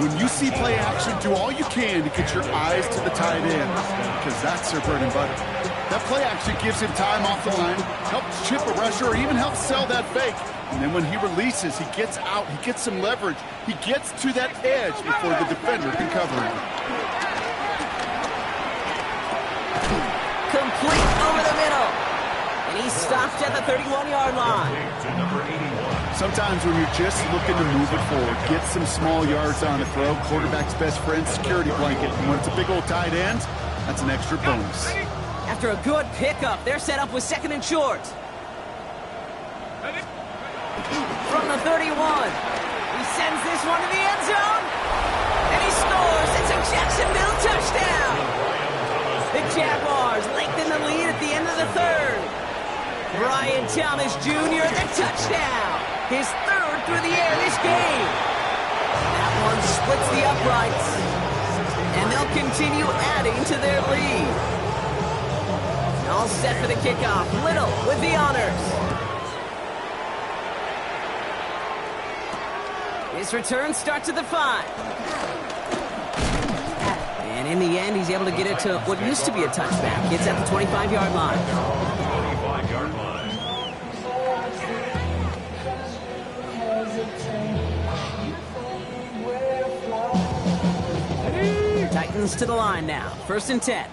When you see play action, do all you can to get your eyes to the tight end, because that's their bread and butter. That play action gives him time off the line, helps chip a rusher, or even helps sell that fake. And then when he releases, he gets out, he gets some leverage. He gets to that edge before the defender can cover him. Complete over the middle. And he's stopped at the 31-yard line. Sometimes when you're just looking to move it forward, get some small yards on the throw, quarterback's best friend, security blanket. And when it's a big old tight end, that's an extra bonus. After a good pickup, they're set up with 2nd and short. From the 31, he sends this one to the end zone, and he scores. It's a Jacksonville touchdown. The Jaguars lengthen the lead at the end of the 3rd. Brian Thomas Jr. the touchdown. His 3rd through the air this game. That one splits the uprights, and they'll continue adding to their lead. All set for the kickoff. Little with the honors. His return starts at the 5. And in the end, he's able to get it to what used to be a touchback. It's at the 25-yard line. 25-yard line. Titans to the line now. 1st and 10.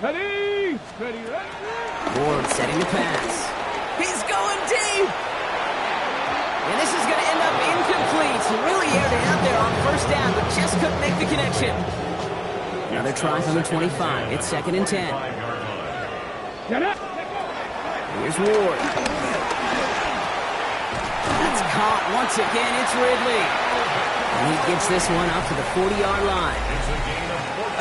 Ready? Ward setting the pass. He's going deep. And this is going to end up incomplete. He really aired it out there on 1st down, but just couldn't make the connection. Another try from the 25. It's 2nd and 10. Get up. Here's Ward. That's caught once again. It's Ridley. And he gets this one up to the 40-yard line.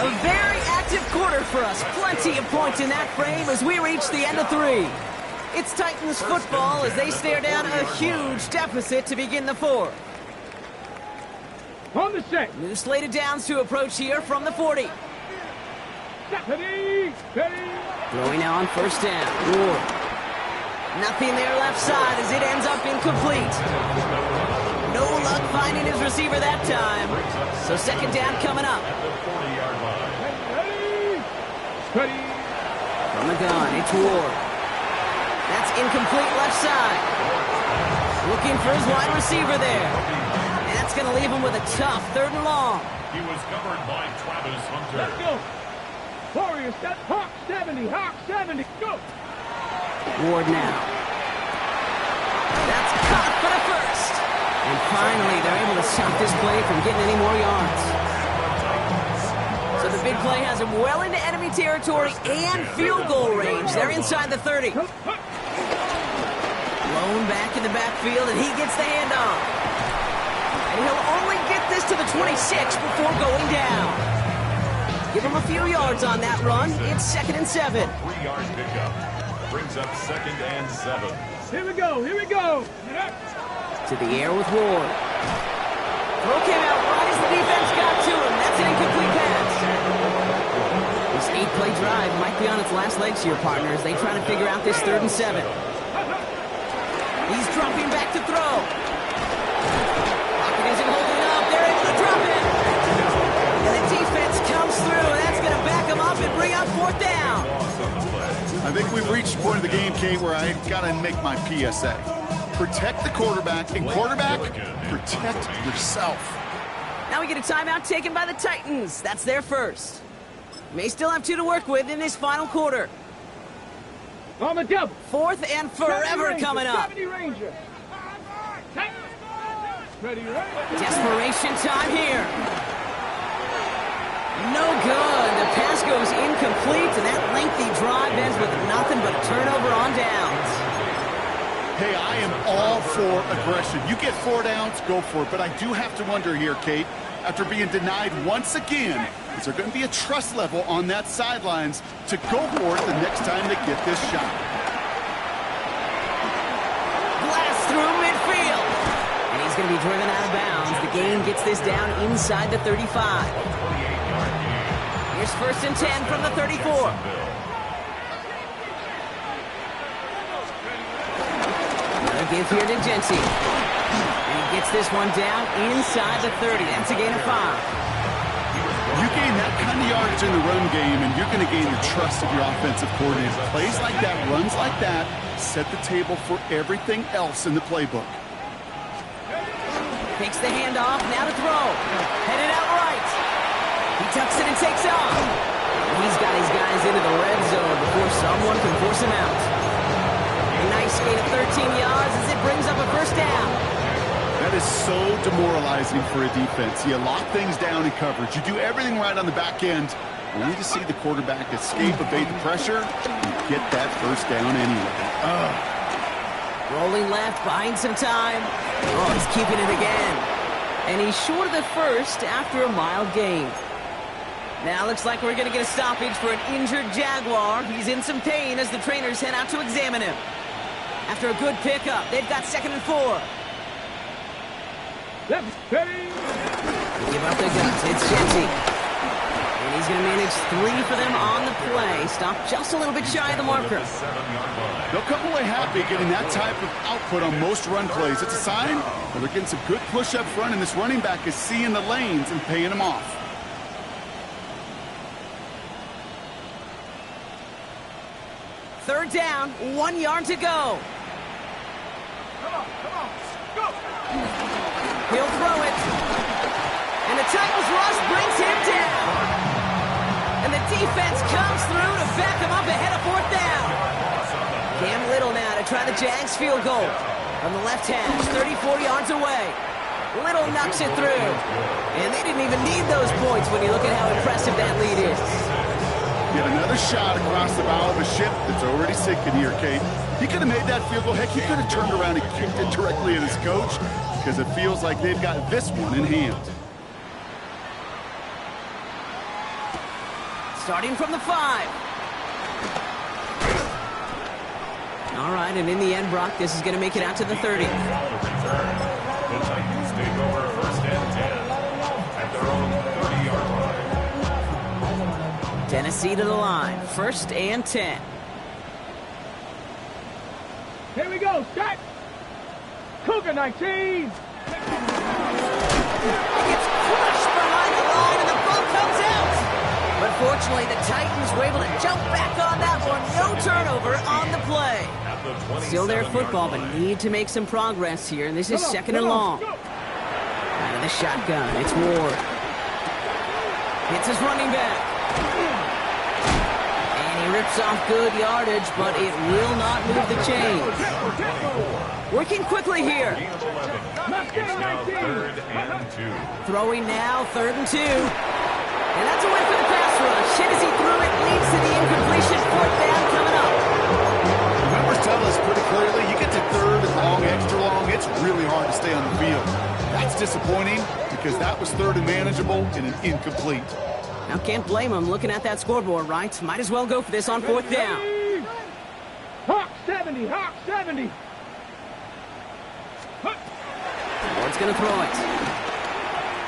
A very active quarter for us. Plenty of points in that frame as we reach the end of 3. It's Titans football as they stare down a huge deficit to begin the 4th. On the set. New slated downs to approach here from the 40. Ready. Ready. Throwing now on 1st down. Ward. Nothing there left side as it ends up incomplete. No luck finding his receiver that time. So 2nd down coming up. Ready. Ready. From the gun, it's Ward. That's incomplete left side. Looking for his wide receiver there. And that's going to leave him with a tough 3rd and long. He was covered by Travis Hunter. Let's go. Warriors, set. Hawk 70. Hawk 70. Go. Ward now. That's caught for the 1st. And finally, they're able to stop this play from getting any more yards. So the big play has him well into enemy territory and field goal range. They're inside the 30. Blown back in the backfield, and he gets the handoff. And he'll only get this to the 26 before going down. Give him a few yards on that run. It's 2nd and 7. 3-yard pickup. Brings up 2nd and 7. Here we go. Here we go. To the air with Ward. Throw came out right as the defense got to him. That's an incomplete pass. This 8-play drive might be on its last legs here, partners. They try to figure out this 3rd and 7. He's dropping back to throw. Pocket isn't holding up. They're able to drop it. And the defense comes through. That's going to back him up and bring up 4th down. I think we've reached the point of the game, Kate, where I got to make my PSA. Protect the quarterback, and quarterback, protect yourself. Now we get a timeout taken by the Titans. That's their 1st. May still have 2 to work with in this final quarter. On the double. 4th and forever coming up. 70 Ranger. Ready, ready. Desperation time here. No good. The pass goes incomplete, and that lengthy drive ends with nothing but a turnover on downs. Hey, I am all for aggression. You get 4 downs, go for it. But I do have to wonder here, Kate, after being denied once again, is there going to be a trust level on that sidelines to go for it the next time they get this shot? Blast through midfield. And he's going to be driven out of bounds. The game gets this down inside the 35. Here's 1st and 10 from the 34. Another give here to Genty. And he gets this one down inside the 30. That's a gain of 5. You gain that kind of yardage in the run game, and you're going to gain the trust of your offensive coordinator. Plays like that, runs like that, set the table for everything else in the playbook. Takes the handoff, now to throw. Headed out right. He tucks it and takes off. He's got his guys into the red zone before someone can force him out. A nice gain of 13 yards as it brings up a 1st down. That is so demoralizing for a defense. You lock things down in coverage. You do everything right on the back end, only to see the quarterback escape, evade the pressure, and get that 1st down anyway. Rolling left, buying some time. Oh, he's keeping it again. And he's short of the 1st after a mild gain. Now looks like we're going to get a stoppage for an injured Jaguar. He's in some pain as the trainers head out to examine him. After a good pickup, they've got 2nd and 4. Left, ready. They give up the guts. It's Genty. And he's going to manage 3 for them on the play. Stop just a little bit shy of the marker. They'll come away happy getting that type of output on most run plays. It's a sign that they're getting some good push up front, and this running back is seeing the lanes and paying them off. Third down, 1 yard to go. Come on, go. He'll throw it. And the Titans rush brings him down. And the defense comes through to back him up ahead of 4th down. Cam Little now to try the Jags field goal. From the left hash, 34 yards away. Little knocks it through. And they didn't even need those points when you look at how impressive that lead is. Yet another shot across the bow of a ship that's already sinking here, Kate. He could have made that field goal. Heck, he could have turned around and kicked it directly at his coach because it feels like they've got this one in hand. Starting from the 5. All right, and in the end, Brock, this is going to make it out to the 30. The Titans take over first and 10 at their own 30-yard line. Tennessee to the line, first and 10. Here we go, set. Cougar 19. Gets crushed behind the line, and the ball comes out. But fortunately, the Titans were able to jump back on that one. No turnover on the play. Still their football, but need to make some progress here, and this is second and long. Out of the shotgun, it's Ward. It's his running back. And he rips off good yardage, but it will not move the chains. Working quickly here. It's now 3rd and 2. Throwing now, 3rd and 2. And that's a win for the pass rush. Hit as he threw it, leads to the incompletion. 4th down coming up. Numbers tell us pretty clearly, you get to 3rd and long, extra long, it's really hard to stay on the field. That's disappointing because that was 3rd and manageable and an incomplete. Now, can't blame him looking at that scoreboard, right? Might as well go for this on 4th down. Hawk 70, Hawk 70. Ward's going to throw it.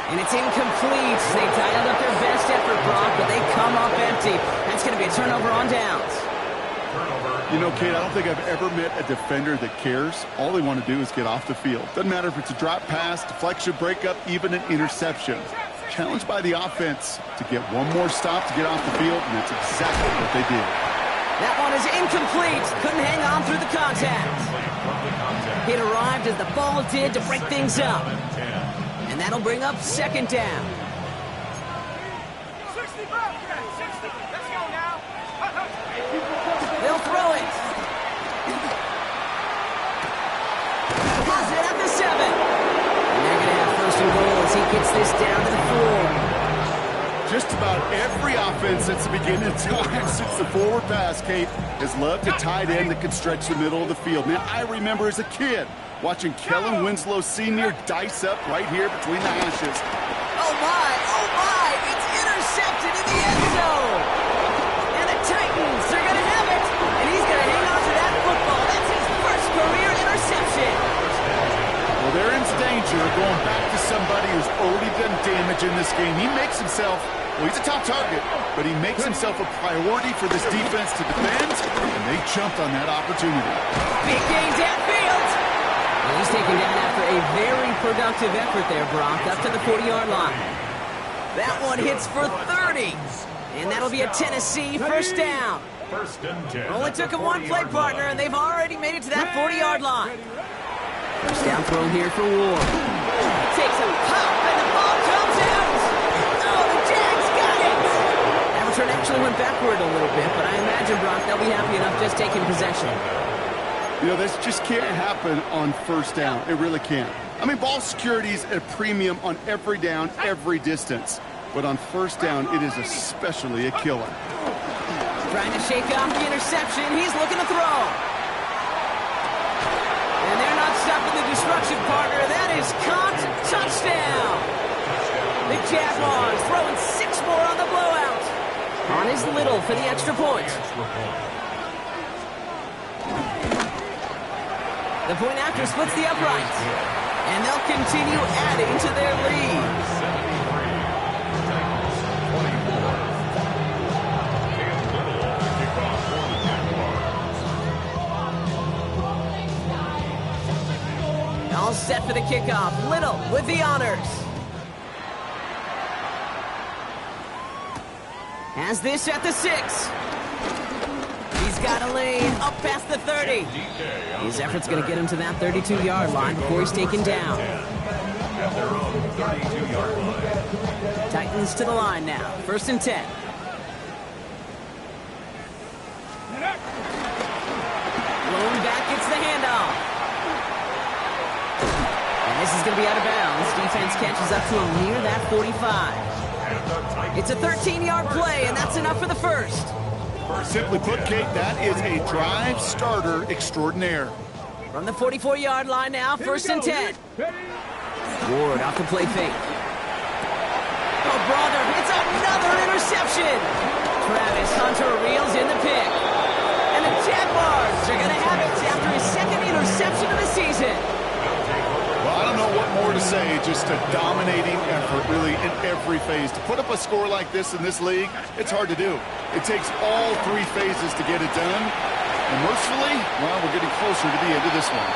And it's incomplete. They dialed up their best effort, Brock, but they come up empty. That's going to be a turnover on downs. You know, Kate, I don't think I've ever met a defender that cares. All they want to do is get off the field. Doesn't matter if it's a drop pass, deflection, breakup, even an interception. Challenged by the offense to get one more stop to get off the field, and that's exactly what they did. That one is incomplete. Couldn't hang on through the contact. It arrived as the ball did to break things up. And that'll bring up 2nd down. 60, let's go now. They'll throw it. Has it at the 7. And they're going to have 1st and goal as he gets this down to the 4. Just about every offense since the beginning of time, since the forward pass, Kate, has loved a tight end that can stretch the middle of the field. Man, I remember as a kid watching Kellen Winslow Sr. dice up right here between the hashes. Oh my, it's intercepted in the end zone. And the Titans are going to have it. And he's going to hang on to that football. That's his first career interception. Well, they're in danger of going back to somebody who's already done damage in this game. He makes himself, well, he's a top target, but he makes himself a priority for this defense to defend, and they jumped on that opportunity. Big gain downfield. Well, he's taken down after a very productive effort there, Brock, up to the 40-yard line. That one hits for 30, and that'll be a Tennessee 1st down. 1st and 10. Only took him one play, partner, and they've already made it to that 40-yard line. 1st down throw here for Ward. Takes a pop, and the ball comes out. Oh, the Jags got it. That return actually went backward a little bit, but I imagine, Brock, they'll be happy enough just taking possession. You know, this just can't happen on 1st down. It really can't. I mean, ball security's at a premium on every down, every distance. But on 1st down, it is especially a killer. Trying to shake off the interception. He's looking to throw. And they're not stopping the destruction, partner. That is caught. Touchdown. The Jaguars throwing 6 more on the blowout. On his Little for the extra point. The point after splits the uprights. And they'll continue adding to their lead. 73. All set for the kickoff. Little with the honors. Has this at the 6. He's got a lane up past the 30. His effort's going to get him to that 32-yard line before he's taken down. At their own 32-yard line. Titans to the line now. 1st and 10. Lone back gets the handoff. And This is going to be out of bounds. Defense catches up to him near that 45. It's a 13-yard play, and that's enough for the first. Simply put, Kate, that is a drive starter extraordinaire. From the 44-yard line now, first and 10. Ward off the play fake. Oh, brother, it's another interception. Travis Hunter reels in the pick. And the Jaguars are going to have it after his second interception of the season. Well, I don't know what more to say. Just a dominating effort, really, in every phase. To put up a score like this in this league, it's hard to do. It takes all three phases to get it done. And mercifully, well, we're getting closer to the end of this one.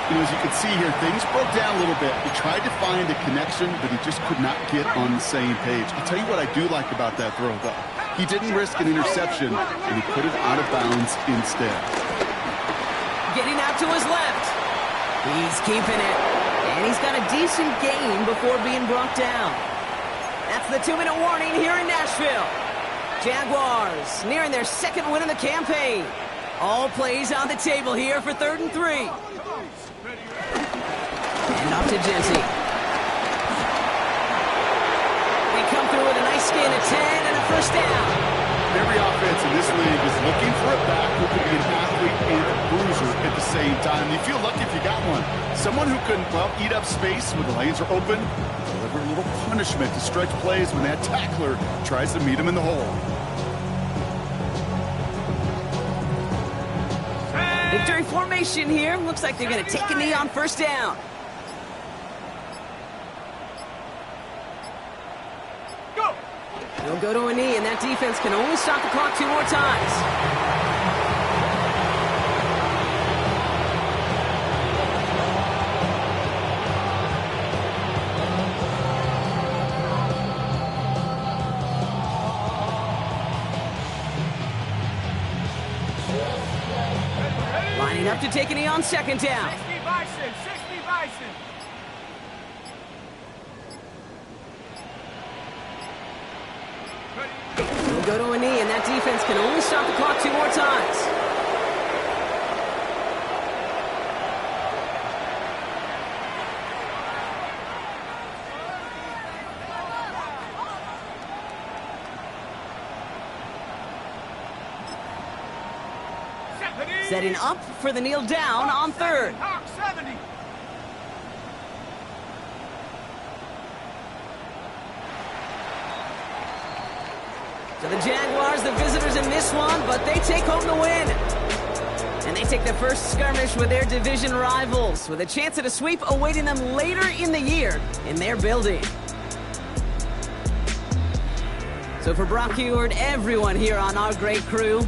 You know, as you can see here, things broke down a little bit. He tried to find a connection, but he just could not get on the same page. I'll tell you what I do like about that throw, though. He didn't risk an interception, and he put it out of bounds instead. Getting out to his left. He's keeping it. And he's got a decent gain before being brought down. That's the 2-minute warning here in Nashville. Jaguars nearing their second win of the campaign. All plays on the table here for 3rd and 3. And off to Jesse. They come through with a nice gain of 10 and a first down. Every offense in this league is looking for a back who can be an athlete and a bruiser at the same time. You feel lucky if you got one. Someone who can, well, eat up space when the lanes are open, deliver a little punishment to stretch plays when that tackler tries to meet him in the hole. Victory formation here. Looks like they're going to take a knee on first down. He'll go to a knee, and that defense can only stop the clock 2 more times. Lining up to take a knee on second down. 60 Bison, 60 Bison. He'll go to a knee, and that defense can only stop the clock 2 more times. Setting up for the kneel down on third. Hawk 70. So the Jaguars, the visitors in this one, but they take home the win. And they take the first skirmish with their division rivals, with a chance at a sweep awaiting them later in the year in their building. So for Brock Huard, everyone here on our great crew,